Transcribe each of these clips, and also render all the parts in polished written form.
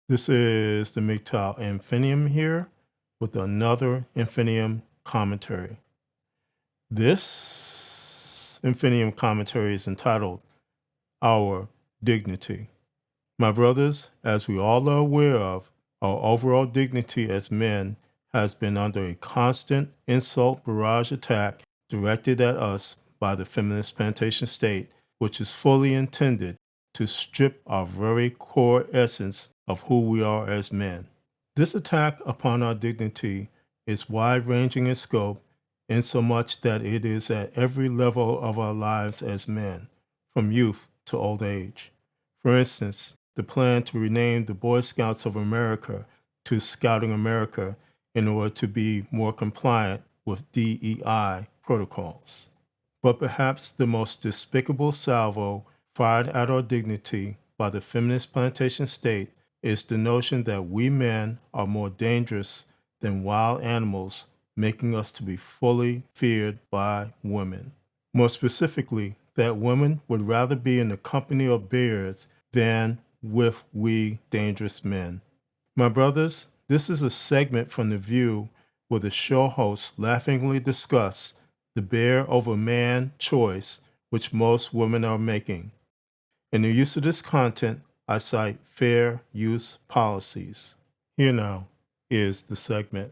This is the MGTOW Infinium here with another Infinium commentary. This Infinium commentary is entitled Our Dignity. My brothers, as we all are aware of, our overall dignity as men has been under a constant insult barrage attack directed at us by the feminist plantation state, which is fully intended to strip our very core essence of who we are as men. This attack upon our dignity is wide-ranging in scope, insomuch that it is at every level of our lives as men, from youth to old age. For instance, the plan to rename the Boy Scouts of America to Scouting America in order to be more compliant with DEI protocols. But perhaps the most despicable salvo fired at our dignity by the feminist plantation state is the notion that we men are more dangerous than wild animals, making us to be fully feared by women. More specifically, that women would rather be in the company of bears than with we dangerous men. My brothers, this is a segment from The View where the show hosts laughingly discuss the bear over man choice which most women are making. In the use of this content, I cite fair use policies. Here now is the segment.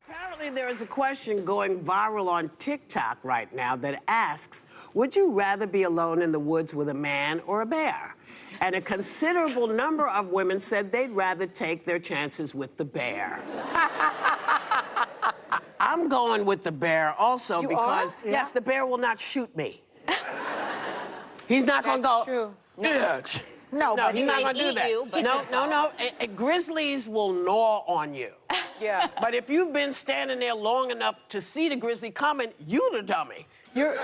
Apparently, there is a question going viral on TikTok right now that asks, would you rather be alone in the woods with a man or a bear? And a considerable number of women said they'd rather take their chances with the bear. I'm going with the bear also because, yes, the bear will not shoot me. He's not going to go, true. bitch. No, but he's not going to do that. you, but No. Grizzlies will gnaw on you. Yeah. But if you've been standing there long enough to see the grizzly coming, you the dummy. You're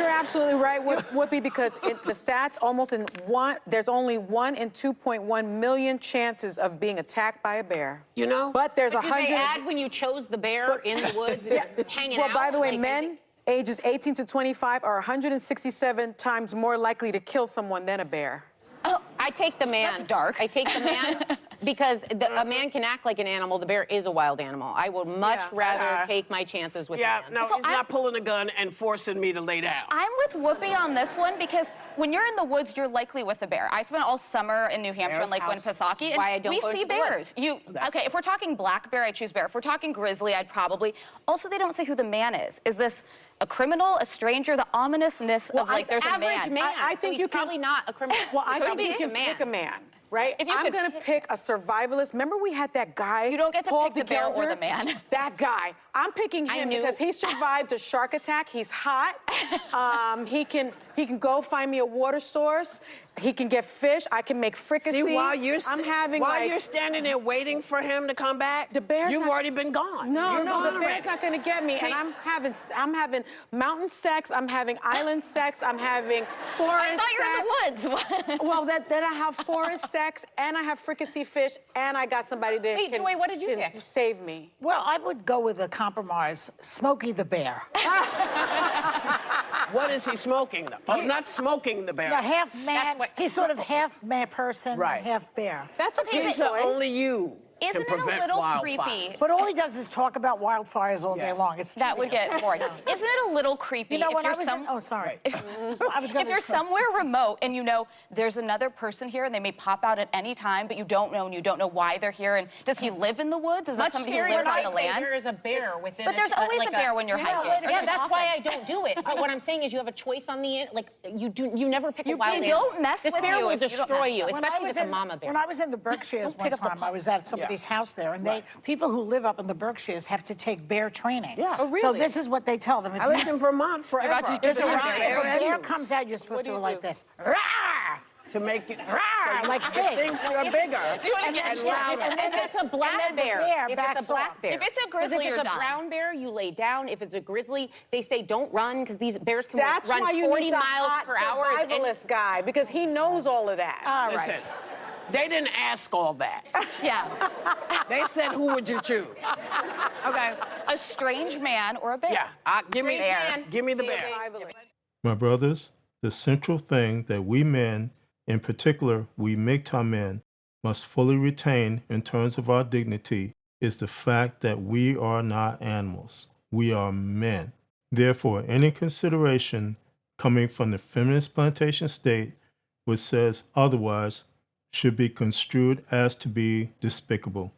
absolutely right, Whoopi, because the stats there's only 1 in 2.1 million chances of being attacked by a bear. You know? But there's Did 100. they add when you chose the bear in the woods hanging out? Well, by the way, Like, men ages 18 to 25 are 167 times more likely to kill someone than a bear. Oh, I take the man. That's dark. I take the man because a man can act like an animal. The bear is a wild animal. I would much rather take my chances with a man. No, So he's not pulling a gun and forcing me to lay down. I'm with Whoopi on this one because when you're in the woods, you're likely with a bear. I spent all summer in New Hampshire, Bear's in house. Winnipesauke, and Why I don't we go see into the bears. woods. Okay, if we're talking black bear, I choose bear. If we're talking grizzly, I'd probably. Also, they don't say who the man is. Is this a criminal, a stranger? The ominousness of like there's a Average man. man. I so think he's you can- probably not a criminal. Well, I Could think be you can a man. pick a man, right? If you I'm could going to pick a survivalist. Remember we had that guy, You don't get to Paul pick the bear or DeGilder? the man. That guy. I'm picking him knew- because he survived a shark attack. He's hot. He can go find me a water source. He can get fish. I can make fricassee. See, while you're standing there waiting for him to come back, The bear's you've not- already been gone. No, You're no, gone the bear's already. not going to get me. See- And I'm having mountain sex. I'm having island sex. I'm having forest I thought you were in sex. the woods. Well, then I have forest sex, and I have fricassee fish, and I got somebody that Hey, can, Joy, what did you can pick? save me. Well, I would go with a compromise, Smokey the Bear. What is he smoking, though? Oh, not smoking the bear. Now, half man, what- he's sort of half man person, Right. half bear. That's a good He's the choice. only you Isn't can it prevent a little wildfires. creepy? But all he does is talk about wildfires all Yeah. day long. It's That would tedious. get boring. Isn't it a little creepy You know, if when you're I was in, oh, sorry. I was going if you're somewhere remote and you know there's another person here and they may pop out at any time, but you don't know and you don't know why they're here? And does he live in the woods? Is that Much somebody who scarier lives when on I the say land? there is a bear within. But there's always a bear when you're hiking. Yeah, that's why I don't do it. But what I'm saying is, you have a choice on the end. Like you never pick a wild they animal. don't mess This with bear you will if you don't destroy mess you, with them. especially if it's a mama bear. When I was in the Berkshires one time, I was at somebody's house there, and people who live up in the Berkshires have to take bear training. Yeah. Oh, So this is what they tell them. If I lived in Vermont forever. about to do There's the a bear rhyme. training. If a bear animals. comes out, you're supposed to go like this. Rawr! To make it so like it big. thinks you're bigger. Do it again. And louder. And if it's a black and then the bear, bear if backs it's a black off. bear. If it's a 'Cause grizzly, if you're it's a done. brown bear, you lay down. If it's a grizzly, they say don't run because these bears can That's why run you 40 need the miles hot per hour. And survivalist guy, because he knows all of that. All Listen, right. they didn't ask all that. Yeah. They said, who would you choose? Okay. A strange man or a bear. Yeah. Give me the bear. Survivalist. My brothers, the central thing that we men, in particular we MGTOW men, must fully retain in terms of our dignity is the fact that we are not animals. We are men. Therefore, any consideration coming from the feminist plantation state which says otherwise should be construed as to be despicable.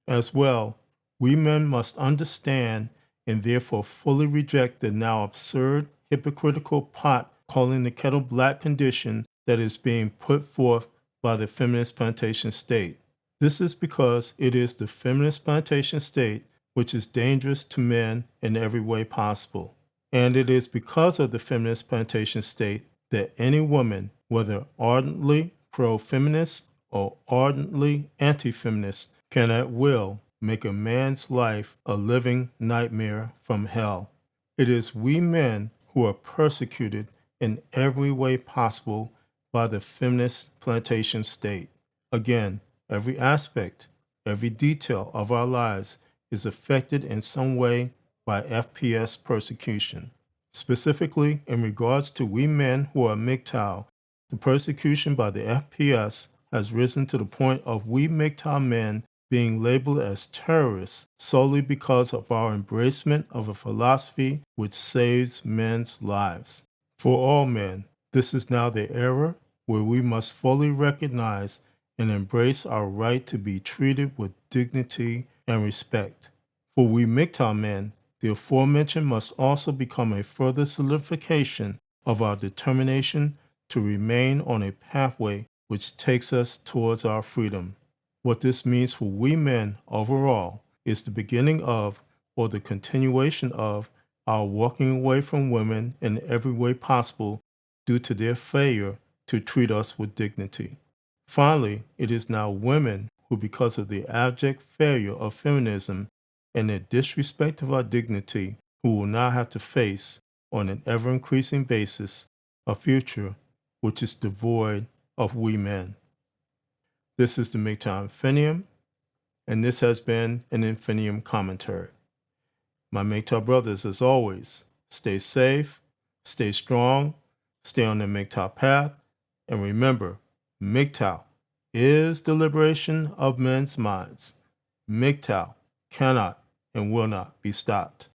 As well, we men must understand and therefore fully reject the now absurd, hypocritical pot calling the kettle black condition that is being put forth by the feminist plantation state. This is because it is the feminist plantation state which is dangerous to men in every way possible. And it is because of the feminist plantation state that any woman, whether ardently pro-feminist or ardently anti-feminist, can at will make a man's life a living nightmare from hell. It is we men who are persecuted in every way possible by the feminist plantation state. Again, every aspect, every detail of our lives is affected in some way by FPS persecution. Specifically, in regards to we men who are MGTOW, the persecution by the FPS has risen to the point of we MGTOW men being labeled as terrorists solely because of our embracement of a philosophy which saves men's lives. For all men, this is now the era where we must fully recognize and embrace our right to be treated with dignity and respect. For we MGTOW men, the aforementioned must also become a further solidification of our determination to remain on a pathway which takes us towards our freedom. What this means for we men overall is the beginning of, or the continuation of, our walking away from women in every way possible due to their failure to treat us with dignity. Finally, it is now women who, because of the abject failure of feminism and the disrespect of our dignity, who will now have to face, on an ever-increasing basis, a future which is devoid of we men. This is the MGTOW Infinium, and this has been an Infinium commentary. My MGTOW brothers, as always, stay safe, stay strong, stay on the MGTOW path, and remember, MGTOW is the liberation of men's minds. MGTOW cannot and will not be stopped.